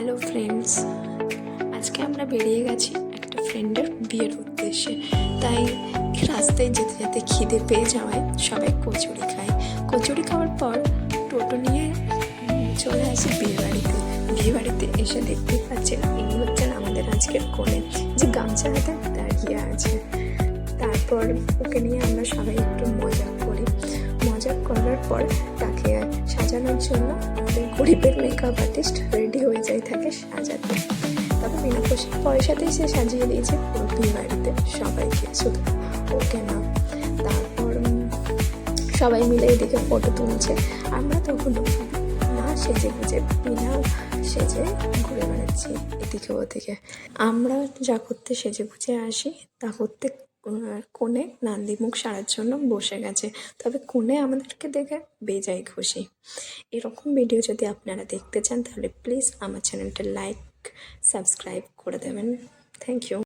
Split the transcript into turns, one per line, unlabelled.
Hello friends, আজকে আমরা বেরিয়ে গেছি একটা ফ্রেন্ডের বিয়ের উদ্দেশ্যে। তাই রাস্তায় যেতে যেতে খিদে পেয়ে যাওয়ায় সবাই কচুরি খায়। কচুরি খাওয়ার পর টোটো নিয়ে চলে আসি বিয়েবাড়িতে এসে দেখতে পাচ্ছেন ইনি হচ্ছেন আমাদের আজকের কোণে, যে গামছা হাতে দাঁড়িয়ে আছে। তারপর ওকে নিয়ে আমরা সবাই একটু মজা করার পর তাকে সাজানোর জন্য আমাদের গরিবের মেকআপ আর্টিস্ট রেডি হয়ে থাকে সাজাতে। তবে বিনা পয়সাতেই সে সাজিয়ে দিয়েছে পুরো বিয়েবাড়িতে সবাইকে, শুধু ওকে না। তারপর সবাই মিলে এদিকে ফটো তুলছে, আমরা তখন না সেজে গুজে বিনা সেজে ঘুরে বেড়াচ্ছি এদিকে ওদিকে। আমরা যা করতে সেজে গুজে আসি তা করতে কোণে নান্দি মুখ সারার জন্য বসে গেছে। তবে কোণে আমাদেরকে দেখে বেজায় খুশি। এরকম ভিডিও যদি আপনারা দেখতে চান তাহলে প্লিজ আমার চ্যানেলটা লাইক সাবস্ক্রাইব করে দেবেন। Thank you.